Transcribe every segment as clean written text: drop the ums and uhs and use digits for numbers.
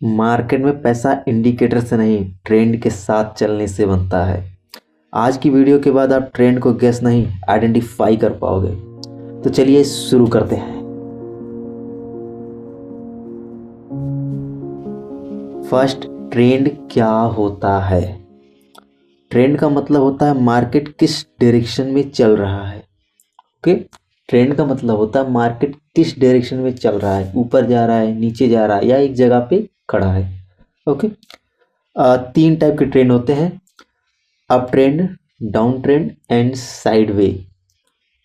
Market में पैसा indicator से नहीं ट्रेंड के साथ चलने से बनता है। आज की वीडियो के बाद आप ट्रेंड को गेस नहीं आइडेंटिफाई कर पाओगे। तो चलिए शुरू करते हैं। फर्स्ट, ट्रेंड क्या होता है? ट्रेंड का मतलब होता है मार्केट किस डायरेक्शन में चल रहा है। ओके, ट्रेंड का मतलब होता है मार्केट किस डायरेक्शन में चल रहा है, ऊपर जा रहा है, नीचे जा रहा है या एक जगह पे खड़ा है। ओके, तीन टाइप के ट्रेंड होते हैं, up trend, down trend and sideway.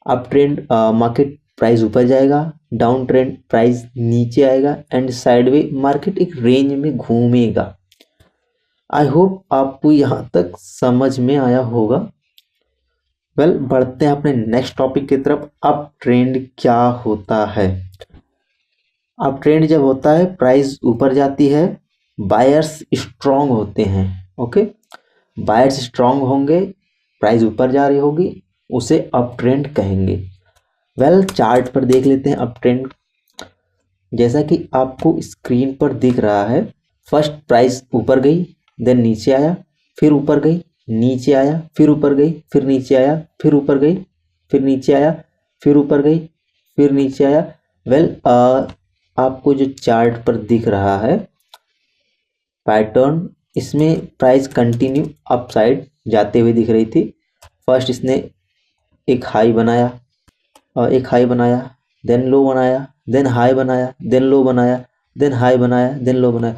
Up trend market price ऊपर जाएगा, डाउन ट्रेंड प्राइस नीचे आएगा एंड साइडवे मार्केट एक रेंज में घूमेगा। आई होप आपको यहाँ तक समझ में आया होगा। वेल, बढ़ते हैं अपने नेक्स्ट टॉपिक की तरफ। अप ट्रेंड क्या होता है? अप ट्रेंड जब होता है प्राइस ऊपर जाती है, बायर्स स्ट्रांग होते हैं। ओके, बायर्स स्ट्रांग होंगे, प्राइस ऊपर जा रही होगी, उसे अप ट्रेंड कहेंगे। वेल, चार्ट पर देख लेते हैं अप ट्रेंड। जैसा कि आपको स्क्रीन पर दिख रहा है, फर्स्ट प्राइस ऊपर गई, देन नीचे आया, फिर ऊपर गई, नीचे आया, फिर ऊपर गई, फिर नीचे आया, फिर ऊपर गई, फिर नीचे आया, फिर ऊपर गई, फिर नीचे आया। वेल, आपको जो चार्ट पर दिख रहा है पैटर्न, इसमें प्राइस कंटिन्यू अप साइड जाते हुए दिख रही थी। फर्स्ट इसने एक हाई बनाया और एक हाई बनाया, देन लो बनाया, देन हाई बनाया, देन लो बनाया, देन हाई बनाया, देन लो बनाया।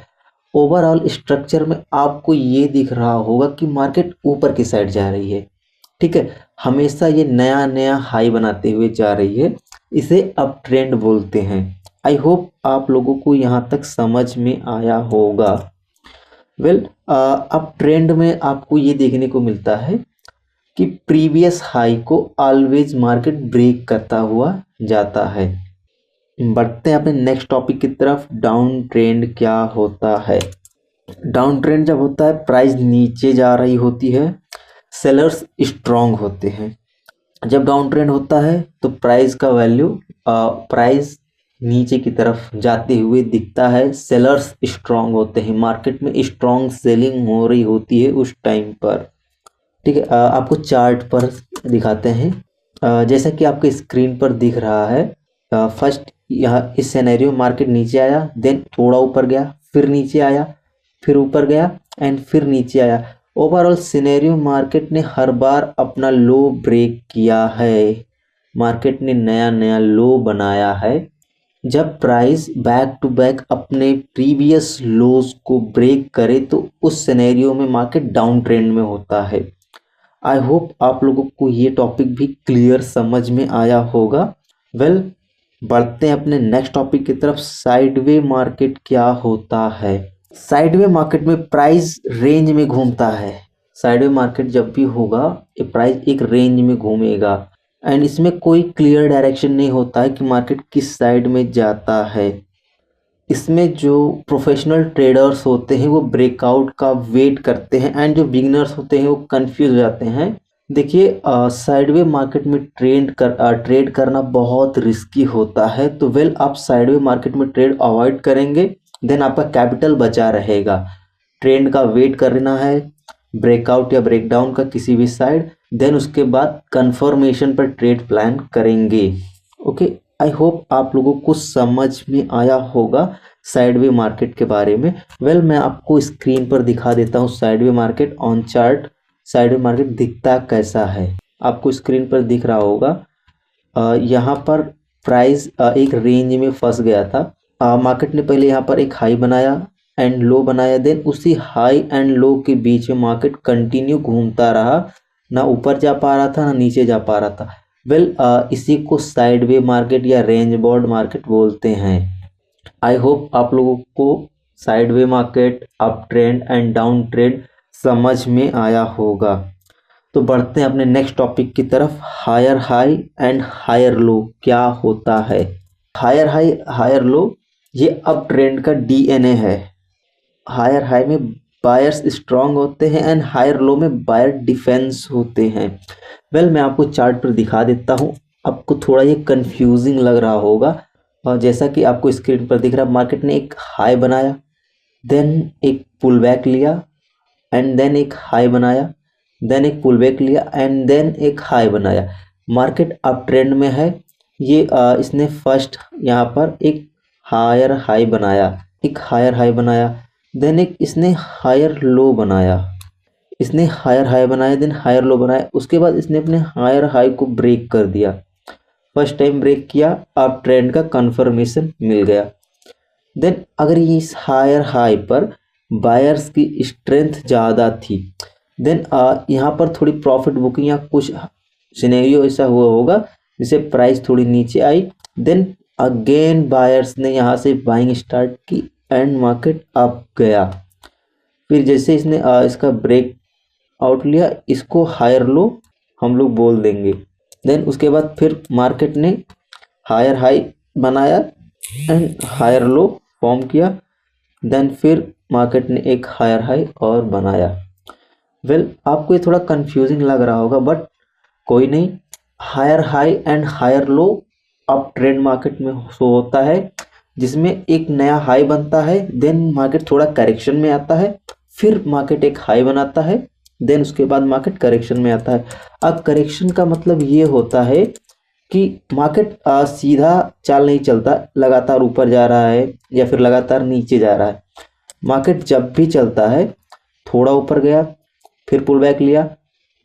ओवरऑल स्ट्रक्चर में आपको ये दिख रहा होगा कि मार्केट ऊपर की साइड जा रही है। ठीक है, हमेशा ये नया नया हाई बनाते हुए जा रही है, इसे अप ट्रेंड बोलते हैं। आई होप आप लोगों को यहाँ तक समझ में आया होगा। वेल, अप ट्रेंड में आपको ये देखने को मिलता है कि प्रीवियस हाई को ऑलवेज मार्केट ब्रेक करता हुआ जाता है। बढ़ते हैं अपने नेक्स्ट टॉपिक की तरफ। डाउन ट्रेंड क्या होता है? डाउन ट्रेंड जब होता है प्राइस नीचे जा रही होती है, सेलर्स स्ट्रांग होते हैं। जब डाउन ट्रेंड होता है तो प्राइस का वैल्यू प्राइस नीचे की तरफ जाते हुए दिखता है, सेलर्स स्ट्रांग होते हैं, मार्केट में स्ट्रांग सेलिंग हो रही होती है उस टाइम पर। ठीक है, आपको चार्ट पर दिखाते हैं। जैसा कि आपके स्क्रीन पर दिख रहा है, फर्स्ट यहाँ इस सिनेरियो मार्केट नीचे आया, देन थोड़ा ऊपर गया, फिर नीचे आया, फिर ऊपर गया एंड फिर नीचे आया। ओवरऑल सिनेरियो मार्केट ने हर बार अपना लो ब्रेक किया है, मार्केट ने नया नया लो बनाया है। जब प्राइस बैक टू बैक अपने प्रीवियस लोज को ब्रेक करे तो उस सिनेरियो में मार्केट डाउन ट्रेंड में होता है। आई होप आप लोगों को ये टॉपिक भी क्लियर समझ में आया होगा। वेल, बढ़ते हैं अपने नेक्स्ट टॉपिक की तरफ। साइडवे मार्केट क्या होता है? साइडवे मार्केट में प्राइस रेंज में घूमता है। साइडवे मार्केट जब भी होगा, ये प्राइस एक रेंज में घूमेगा एंड इसमें कोई क्लियर डायरेक्शन नहीं होता है कि मार्केट किस साइड में जाता है। इसमें जो प्रोफेशनल ट्रेडर्स होते हैं वो ब्रेकआउट का वेट करते हैं एंड जो बिगिनर्स होते हैं वो कंफ्यूज हो जाते हैं। देखिए, साइडवे मार्केट में ट्रेड करना बहुत रिस्की होता है। तो वेल, आप साइडवे मार्केट में ट्रेड अवॉइड करेंगे, देन आपका कैपिटल बचा रहेगा। ट्रेंड का वेट करना है, ब्रेकआउट या ब्रेकडाउन का किसी भी साइड, देन उसके बाद कंफर्मेशन पर ट्रेड प्लान करेंगे। ओके, आई होप आप लोगों को समझ में आया होगा साइडवे मार्केट के बारे में। वेल, मैं आपको स्क्रीन पर दिखा देता हूँ sideway market on chart. Sideway market दिखता कैसा है आपको स्क्रीन पर दिख रहा होगा। यहाँ पर प्राइस एक रेंज में फंस गया था। मार्केट ने पहले यहाँ पर एक हाई बनाया एंड लो बनाया, देन उसी हाई एंड लो के बीच में मार्केट कंटिन्यू घूमता रहा, ना ऊपर जा पा रहा था ना नीचे जा पा रहा था। वेल, इसी को साइडवे मार्केट या रेंज बाउंड मार्केट बोलते हैं। आई होप आप लोगों को sideway market, up trend and down trend समझ में आया होगा। तो बढ़ते हैं अपने नेक्स्ट टॉपिक की तरफ। Higher high and higher low क्या होता है? हायर हाई हायर लो ये अप ट्रेंड का डीएनए है। हायर हाई में बायर्स स्ट्रांग होते हैं एंड हायर लो में बायर डिफेंस होते हैं। वेल, मैं आपको चार्ट पर दिखा देता हूँ, आपको थोड़ा ये कंफ्यूजिंग लग रहा होगा। और जैसा कि आपको स्क्रीन पर दिख रहा है, मार्केट ने एक हाई बनाया, देन एक पुल बैक लिया एंड देन एक हाई बनाया, देन एक पुल बैक लिया एंड देन एक हाई बनाया। मार्केट अप ट्रेंड में है। ये इसने फर्स्ट यहाँ पर एक हायर हाई बनाया, एक हायर हाई बनाया, देन एक इसने हायर लो बनाया, इसने हायर हाई बनाया, देन हायर लो बनाया। उसके बाद इसने अपने हायर हाई को ब्रेक कर दिया। फर्स्ट टाइम ब्रेक किया, अप ट्रेंड का कंफर्मेशन मिल गया। देन अगर ये इस हायर हाई पर बायर्स की स्ट्रेंथ ज़्यादा थी, देन यहाँ पर थोड़ी प्रॉफिट बुकिंग या कुछ सिनेरियो ऐसा हुआ होगा जिससे प्राइस थोड़ी नीचे आई। देन अगेन बायर्स ने यहाँ से बाइंग स्टार्ट की एंड मार्केट अप गया। फिर जैसे इसने इसका ब्रेक आउट लिया, इसको हायर लो हम लोग बोल देंगे। देन उसके बाद फिर मार्केट ने हायर हाई बनाया एंड हायर लो फॉर्म किया। देन फिर मार्केट ने एक हायर हाई और बनाया। आपको ये थोड़ा कंफ्यूजिंग लग रहा होगा बट कोई नहीं। Higher high and higher low up trend market में शो होता है, जिसमें एक नया हाई बनता है, देन मार्केट थोड़ा करेक्शन में आता है, फिर मार्केट एक हाई बनाता है, देन उसके बाद मार्केट करेक्शन में आता है। अब करेक्शन का मतलब ये होता है कि मार्केट सीधा चाल नहीं चलता, लगातार ऊपर जा रहा है या फिर लगातार नीचे जा रहा है। मार्केट जब भी चलता है थोड़ा ऊपर गया फिर पुल बैक लिया,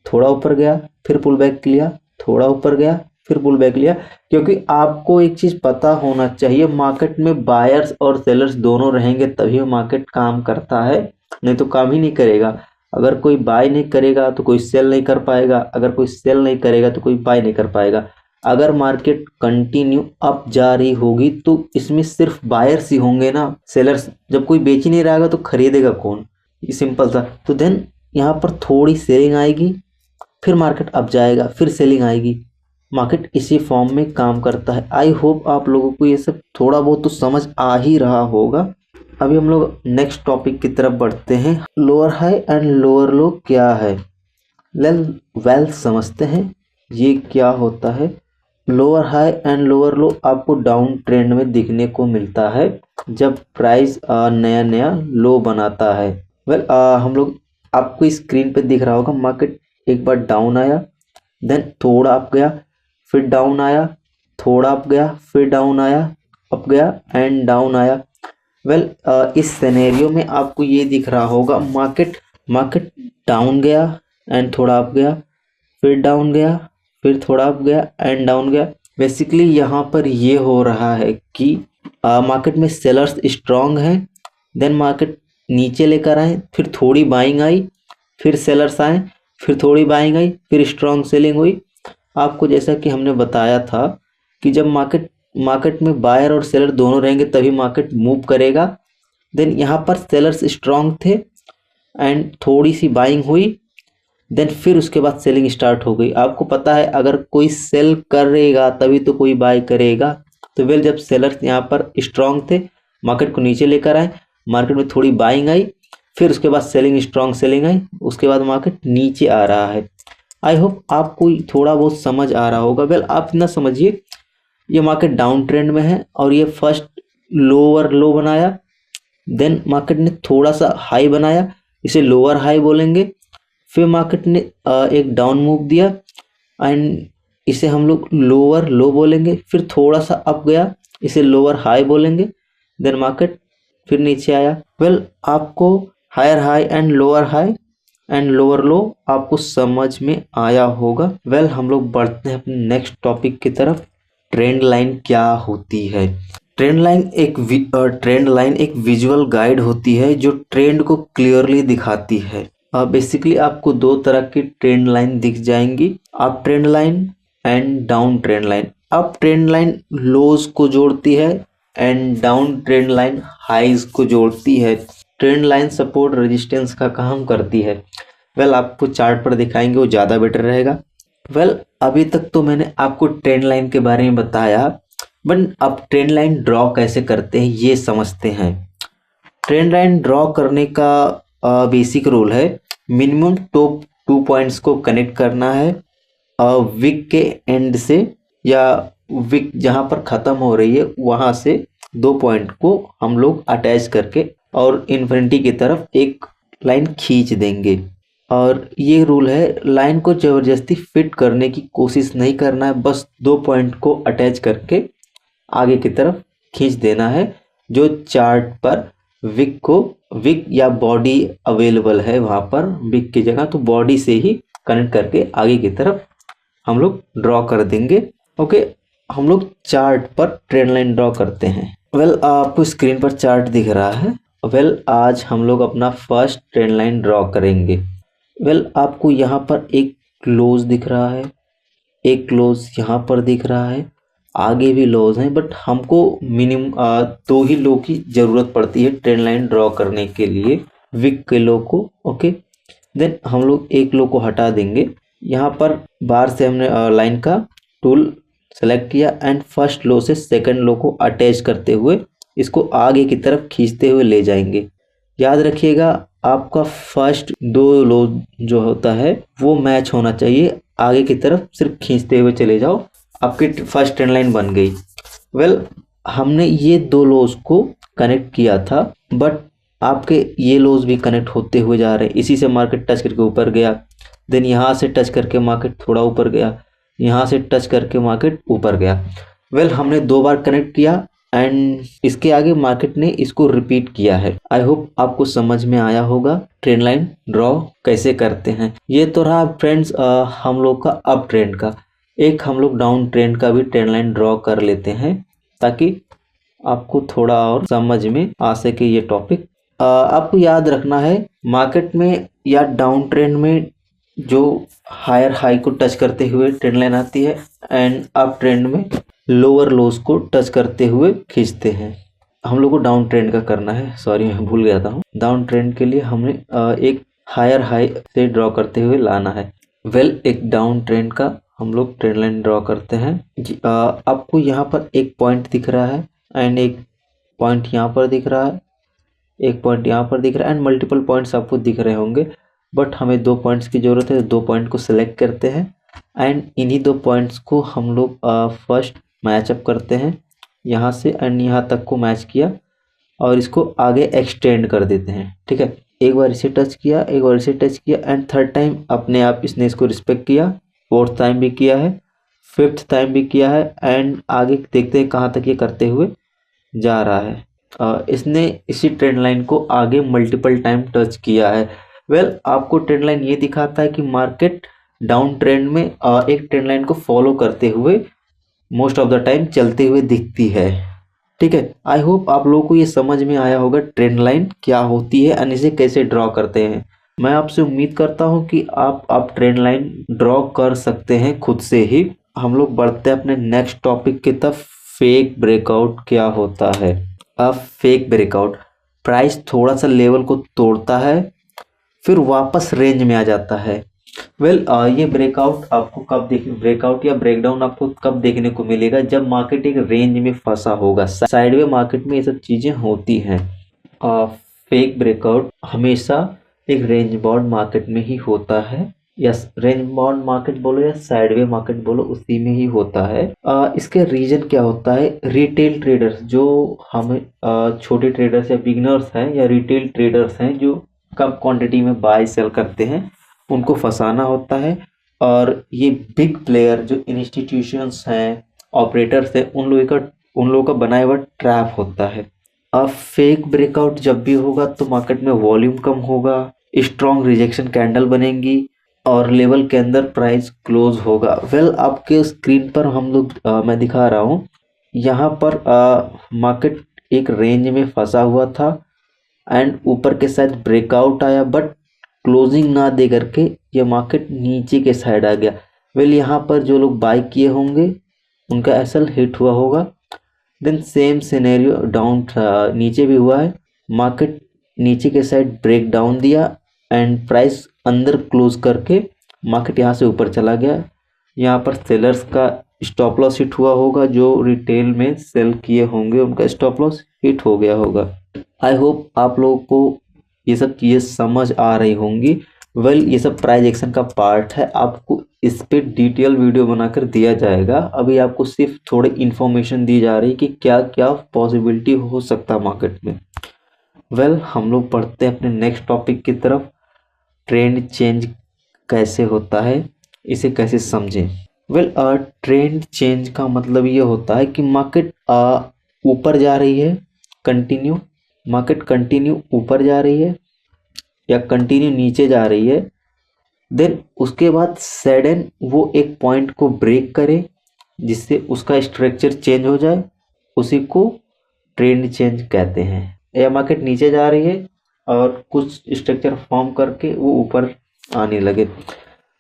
थोड़ा ऊपर गया फिर पुल बैक लिया, थोड़ा ऊपर गया फिर पुल बैक लिया। क्योंकि आपको एक चीज़ पता होना चाहिए, मार्केट में बायर्स और सेलर्स दोनों रहेंगे तभी मार्केट काम करता है, नहीं तो काम ही नहीं करेगा। अगर कोई बाय नहीं करेगा तो कोई सेल नहीं कर पाएगा, अगर कोई सेल नहीं करेगा तो कोई बाय नहीं कर पाएगा। अगर मार्केट कंटिन्यू अप जा रही होगी तो इसमें सिर्फ बायर्स ही होंगे ना, सेलर्स जब कोई बेच ही नहीं रहेगा तो खरीदेगा कौन, ये सिंपल सा। तो देन यहाँ पर थोड़ी सेलिंग आएगी, फिर मार्केट अप जाएगा, फिर सेलिंग आएगी। मार्केट इसी फॉर्म में काम करता है। आई होप आप लोगों को ये सब थोड़ा बहुत तो समझ आ ही रहा होगा। अभी हम लोग नेक्स्ट टॉपिक की तरफ बढ़ते हैं। लोअर हाई एंड लोअर लो क्या है, वेल समझते हैं ये क्या होता है। Lower high and lower low आपको डाउन ट्रेंड में दिखने को मिलता है जब प्राइस नया नया लो बनाता है। हम लोग आपको स्क्रीन पे दिख रहा होगा, मार्केट एक बार डाउन आया, देन थोड़ा अप गया, फिर डाउन आया, थोड़ा अप गया, फिर डाउन आया, अप गया एंड डाउन आया। इस सिनेरियो में आपको ये दिख रहा होगा, मार्केट डाउन गया एंड थोड़ा अप गया, फिर डाउन गया, फिर थोड़ा अप गया एंड डाउन गया। बेसिकली यहाँ पर ये हो रहा है कि मार्केट में सेलर्स स्ट्रांग हैं, देन मार्केट नीचे लेकर आए, फिर थोड़ी बाइंग आई, फिर सेलर्स आए, फिर थोड़ी बाइंग आई, फिर स्ट्रांग सेलिंग हुई। आपको जैसा कि हमने बताया था कि जब मार्केट में बायर और सेलर दोनों रहेंगे तभी मार्केट मूव करेगा। देन यहाँ पर सेलर्स स्ट्रांग थे एंड थोड़ी सी बाइंग हुई, देन फिर उसके बाद सेलिंग स्टार्ट हो गई। आपको पता है अगर कोई सेल करेगा तभी तो कोई बाय करेगा। तो जब सेलर्स यहाँ पर स्ट्रांग थे, मार्केट को नीचे लेकर आए, मार्केट में थोड़ी बाइंग आई, फिर उसके बाद स्ट्रांग सेलिंग आई, उसके बाद मार्केट नीचे आ रहा है। आई होप आपको थोड़ा बहुत समझ आ रहा होगा। आप इतना समझिए, ये मार्केट डाउन ट्रेंड में है और ये फर्स्ट लोअर लो बनाया, देन मार्केट ने थोड़ा सा हाई बनाया, इसे लोअर हाई बोलेंगे। फिर मार्केट ने एक डाउन मूव दिया एंड इसे हम लोग लोअर लो बोलेंगे। फिर थोड़ा सा अप गया, इसे लोअर हाई बोलेंगे। देन मार्केट फिर नीचे आया। आपको higher high and lower low आपको समझ में आया होगा। हम लोग बढ़ते हैं अपने नेक्स्ट टॉपिक की तरफ। ट्रेंड लाइन क्या होती है? ट्रेंड लाइन एक विजुअल गाइड होती है जो ट्रेंड को क्लियरली दिखाती है। बेसिकली आपको दो तरह की ट्रेंड लाइन दिख जाएंगी, up trend line and down trend line. Up trend line lows को जोड़ती है and down trend line highs को जोड़ती है। ट्रेंड लाइन सपोर्ट रेजिस्टेंस का काम करती है। आपको चार्ट पर दिखाएंगे, वो ज़्यादा बेटर रहेगा। अभी तक तो मैंने आपको ट्रेंड लाइन के बारे में बताया, बट अब ट्रेंड लाइन ड्रॉ कैसे करते हैं ये समझते हैं। ट्रेंड लाइन ड्रॉ करने का बेसिक रूल है, मिनिमम टॉप 2 पॉइंट्स को कनेक्ट करना है विक के एंड से, या विक जहाँ पर ख़त्म हो रही है वहाँ से 2 पॉइंट को हम लोग अटैच करके और इन्फिनिटी की तरफ एक लाइन खींच देंगे। और ये रूल है, लाइन को ज़बरदस्ती फिट करने की कोशिश नहीं करना है, बस 2 पॉइंट को अटैच करके आगे की तरफ खींच देना है। जो चार्ट पर विक या बॉडी अवेलेबल है वहाँ पर विक की जगह, तो बॉडी से ही कनेक्ट करके आगे की तरफ हम लोग ड्रॉ कर देंगे। ओके, हम लोग चार्ट पर ट्रेंड लाइन ड्रॉ करते हैं। आपको स्क्रीन पर चार्ट दिख रहा है। आज हम लोग अपना फर्स्ट ट्रेंड लाइन ड्रॉ करेंगे। आपको यहाँ पर एक क्लोज दिख रहा है, एक क्लोज यहाँ पर दिख रहा है, आगे भी लोज हैं, बट हमको मिनिमम 2 ही लो की ज़रूरत पड़ती है ट्रेंड लाइन ड्रॉ करने के लिए, विक के लो को। ओके, देन हम लोग एक लो को हटा देंगे। यहाँ पर बार से हमने लाइन का टूल सेलेक्ट किया एंड फर्स्ट लो से सेकंड लो को अटैच करते हुए इसको आगे की तरफ खींचते हुए ले जाएंगे। याद रखिएगा, आपका फर्स्ट 2 लो जो होता है वो मैच होना चाहिए, आगे की तरफ सिर्फ खींचते हुए चले जाओ, आपकी फर्स्ट ट्रेंड लाइन बन गई। हमने ये 2 लोज को कनेक्ट किया था, बट आपके ये लोज भी कनेक्ट होते हुए जा रहे हैं। इसी से मार्केट टच करके ऊपर गया, देन यहाँ से टच करके मार्केट थोड़ा ऊपर गया, यहाँ से टच करके मार्केट ऊपर गया। हमने 2 बार कनेक्ट किया एंड इसके आगे मार्केट ने इसको रिपीट किया है। आई होप आपको समझ में आया होगा ट्रेंड लाइन ड्रॉ कैसे करते हैं। ये तो रहा फ्रेंड्स हम लोग का अप ट्रेंड का। एक हम लोग डाउन ट्रेंड का भी ट्रेंड लाइन ड्रॉ कर लेते हैं ताकि आपको थोड़ा और समझ में आ सके ये टॉपिक। आपको याद रखना है, मार्केट में या डाउन ट्रेंड में जो हायर हाई को टच करते हुए ट्रेंड लाइन आती है एंड अप ट्रेंड में लोअर लोस को टच करते हुए खींचते हैं। हम लोग को डाउन ट्रेंड का करना है, सॉरी मैं भूल गया था। डाउन ट्रेंड के लिए हमने एक हायर हाई से ड्रॉ करते हुए लाना है। एक डाउन ट्रेंड का हम लोग ट्रेंड लाइन ड्रॉ करते हैं। आपको यहाँ पर एक पॉइंट दिख रहा है एंड एक पॉइंट यहाँ पर दिख रहा है, एक पॉइंट यहाँ पर दिख रहा है एंड मल्टीपल पॉइंट्स आपको दिख रहे होंगे, बट हमें 2 पॉइंट्स की ज़रूरत है। 2 पॉइंट को सिलेक्ट करते हैं एंड इन्हीं 2 पॉइंट्स को हम लोग फर्स्ट मैचअप करते हैं, यहाँ से एंड यहाँ तक को मैच किया और इसको आगे एक्सटेंड कर देते हैं। ठीक है, एक बार इसे टच किया, एक बार इसे टच किया एंड थर्ड टाइम अपने आप इसने इसको रिस्पेक्ट किया, फोर्थ टाइम भी किया है, फिफ्थ टाइम भी किया है एंड आगे देखते हैं कहाँ तक ये करते हुए जा रहा है। इसने इसी ट्रेंड लाइन को आगे मल्टीपल टाइम टच किया है। आपको ट्रेंड लाइन ये दिखाता है कि मार्केट डाउन ट्रेंड में एक ट्रेंड लाइन को फॉलो करते हुए मोस्ट ऑफ द टाइम चलते हुए दिखती है। ठीक है, आई होप आप लोगों को ये समझ में आया होगा ट्रेंड लाइन क्या होती है और इसे कैसे ड्रॉ करते हैं। मैं आपसे उम्मीद करता हूँ कि आप ट्रेंड लाइन ड्रॉ कर सकते हैं खुद से ही। हम लोग बढ़ते हैं अपने नेक्स्ट टॉपिक की तरफ। फेक ब्रेकआउट क्या होता है? अब फेक ब्रेकआउट, प्राइस थोड़ा सा लेवल को तोड़ता है फिर वापस रेंज में आ जाता है। ये ब्रेकआउट आपको कब ब्रेकआउट या ब्रेकडाउन आपको कब देखने को मिलेगा? जब मार्केट एक रेंज में फंसा होगा। साइडवे मार्केट में ये सब चीज़ें होती हैं। फेक ब्रेकआउट हमेशा एक रेंज बाउंड मार्केट में ही होता है, या रेंज बाउंड मार्केट बोलो या साइडवे मार्केट बोलो, उसी में ही होता है। इसके रीजन क्या होता है? रिटेल ट्रेडर्स, जो हम छोटे ट्रेडर्स या बिगनर्स हैं या रिटेल ट्रेडर्स हैं जो कम क्वांटिटी में बाय सेल करते हैं, उनको फंसाना होता है। और ये बिग प्लेयर जो इंस्टीट्यूशंस हैं, ऑपरेटर्स हैं, उन लोगों का बनाया हुआ ट्रैप होता है। अब फेक ब्रेकआउट जब भी होगा तो मार्केट में वॉल्यूम कम होगा, स्ट्रॉन्ग रिजेक्शन कैंडल बनेंगी और लेवल के अंदर प्राइस क्लोज होगा। आपके स्क्रीन पर हम लोग मैं दिखा रहा हूँ, यहाँ पर मार्केट एक रेंज में फंसा हुआ था एंड ऊपर के साइड ब्रेकआउट आया, बट क्लोजिंग ना दे करके ये मार्केट नीचे के साइड आ गया। यहाँ पर जो लोग बाय किए होंगे उनका एसएल हिट हुआ होगा। देन सेम सिनेरियो डाउन नीचे भी हुआ है, मार्केट नीचे के साइड ब्रेक डाउन दिया एंड प्राइस अंदर क्लोज करके मार्केट यहाँ से ऊपर चला गया। यहाँ पर सेलर्स का स्टॉप लॉस हिट हुआ होगा, जो रिटेल में सेल किए होंगे उनका स्टॉप लॉस हिट हो गया होगा। आई होप आप लोगों को ये सब चीज़ें समझ आ रही होंगी। ये सब प्राइस एक्शन का पार्ट है, आपको इस पे डिटेल वीडियो बनाकर दिया जाएगा। अभी आपको सिर्फ थोड़ी इन्फॉर्मेशन दी जा रही है कि क्या क्या पॉसिबिलिटी हो सकता है मार्केट में। हम लोग पढ़ते हैं अपने नेक्स्ट टॉपिक की तरफ। ट्रेंड चेंज कैसे होता है, इसे कैसे समझें। ट्रेंड चेंज का मतलब ये होता है कि मार्केट ऊपर जा रही है, मार्केट कंटिन्यू ऊपर जा रही है या कंटिन्यू नीचे जा रही है, देन उसके बाद सडन वो एक पॉइंट को ब्रेक करे जिससे उसका स्ट्रक्चर चेंज हो जाए, उसी को ट्रेंड चेंज कहते हैं। या मार्केट नीचे जा रही है और कुछ स्ट्रक्चर फॉर्म करके वो ऊपर आने लगे।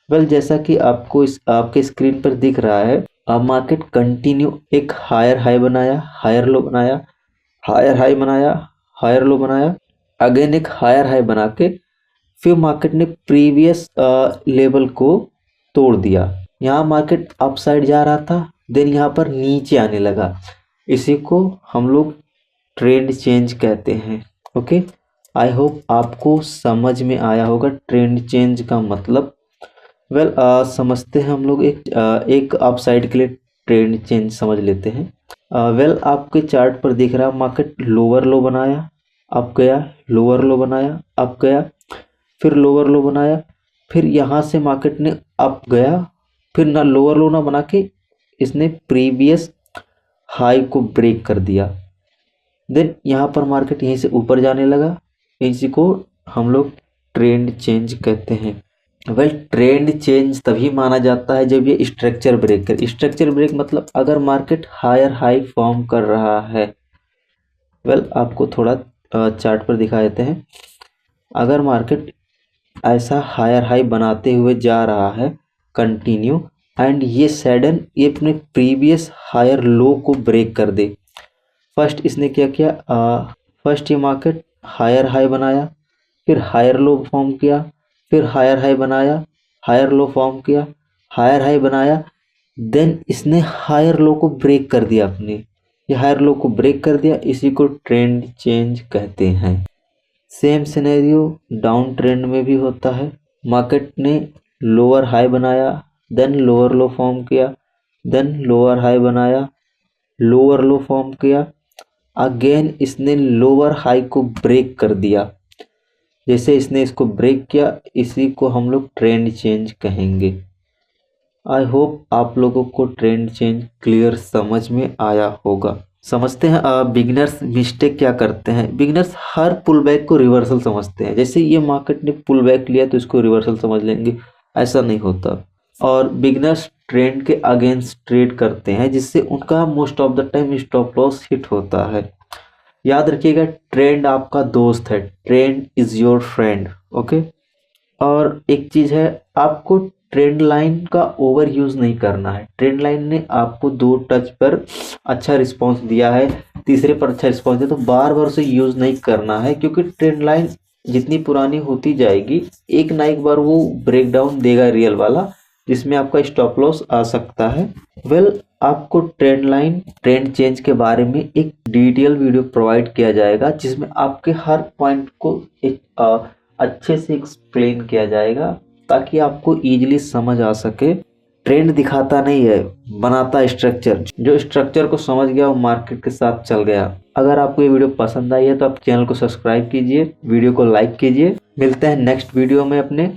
जैसा कि आपको आपके स्क्रीन पर दिख रहा है, अब मार्केट कंटिन्यू एक हायर हाई बनाया, हायर लो बनाया, हायर हाई बनाया, हायर लो बनाया, अगेन एक हायर हाई बना के फिर मार्केट ने प्रीवियस लेवल को तोड़ दिया। यहाँ मार्केट अप साइड जा रहा था, देन यहाँ पर नीचे आने लगा, इसी को हम लोग ट्रेंड चेंज कहते हैं। ओके, आई होप आपको समझ में आया होगा ट्रेंड चेंज का मतलब। समझते हैं हम लोग एक अप साइड के लिए ट्रेंड चेंज समझ लेते हैं। आपके चार्ट पर दिख रहा मार्केट लोअर लो बनाया, अप गया, लोअर लो बनाया, अप गया, फिर लोअर लो बनाया, फिर यहाँ से मार्केट ने अप गया, फिर ना लोअर लो ना बना के इसने प्रीवियस हाई को ब्रेक कर दिया। देन यहाँ पर मार्केट यहीं से ऊपर जाने लगा, इसी को हम लोग ट्रेंड चेंज कहते हैं। ट्रेंड चेंज तभी माना जाता है जब ये स्ट्रक्चर ब्रेक करे। स्ट्रक्चर ब्रेक मतलब अगर मार्केट हायर हाई फॉर्म कर रहा है। आपको थोड़ा चार्ट पर दिखा देते हैं। अगर मार्केट ऐसा हायर हाई बनाते हुए जा रहा है कंटिन्यू, एंड ये सडन ये अपने प्रीवियस हायर लो को ब्रेक कर दे। फर्स्ट इसने क्या किया, फर्स्ट ये मार्केट हायर हाई बनाया, फिर हायर लो फॉर्म किया, फिर हायर हाई बनाया, हायर लो फॉर्म किया, हायर हाई बनाया, देन इसने हायर लो को ब्रेक कर दिया। अपने ये हायर लो को ब्रेक कर दिया, इसी को ट्रेंड चेंज कहते हैं। सेम सिनेरियो डाउन ट्रेंड में भी होता है। मार्केट ने लोअर हाई बनाया, देन लोअर लो फॉर्म किया, देन लोअर हाई बनाया, लोअर लो फॉर्म किया, अगेन इसने लोअर हाई को ब्रेक कर दिया। जैसे इसने इसको ब्रेक किया, इसी को हम लोग ट्रेंड चेंज कहेंगे। आई होप आप लोगों को ट्रेंड चेंज क्लियर समझ में आया होगा। समझते हैं बिगिनर्स मिस्टेक क्या करते हैं। बिगिनर्स हर पुल बैक को रिवर्सल समझते हैं। जैसे ये मार्केट ने पुल बैक लिया तो इसको रिवर्सल समझ लेंगे, ऐसा नहीं होता। और बिगिनर्स ट्रेंड के अगेंस्ट ट्रेड करते हैं, जिससे उनका most of the time stop loss hit होता है। याद रखिएगा, ट्रेंड आपका दोस्त है, trend is your friend. Okay, और एक चीज है, आपको ट्रेंड लाइन का ओवर यूज नहीं करना है। ट्रेंड लाइन ने आपको 2 टच पर अच्छा रिस्पांस दिया है, तीसरे पर अच्छा रिस्पांस दिया, तो बार बार उसे यूज नहीं करना है, क्योंकि ट्रेंड लाइन जितनी पुरानी होती जाएगी एक ना एक बार वो ब्रेक डाउन देगा रियल वाला, जिसमें आपका स्टॉप लॉस आ सकता है। आपको ट्रेंड चेंज के बारे में एक डिटेल वीडियो प्रोवाइड किया जाएगा, जिसमें आपके हर पॉइंट को एक अच्छे से एक्सप्लेन किया जाएगा, ताकि आपको इजीली समझ आ सके। ट्रेंड दिखाता नहीं है, बनाता स्ट्रक्चर। जो स्ट्रक्चर को समझ गया वो मार्केट के साथ चल गया। अगर आपको ये वीडियो पसंद आई है तो आप चैनल को सब्सक्राइब कीजिए, वीडियो को लाइक कीजिए। मिलते हैं नेक्स्ट वीडियो में अपने।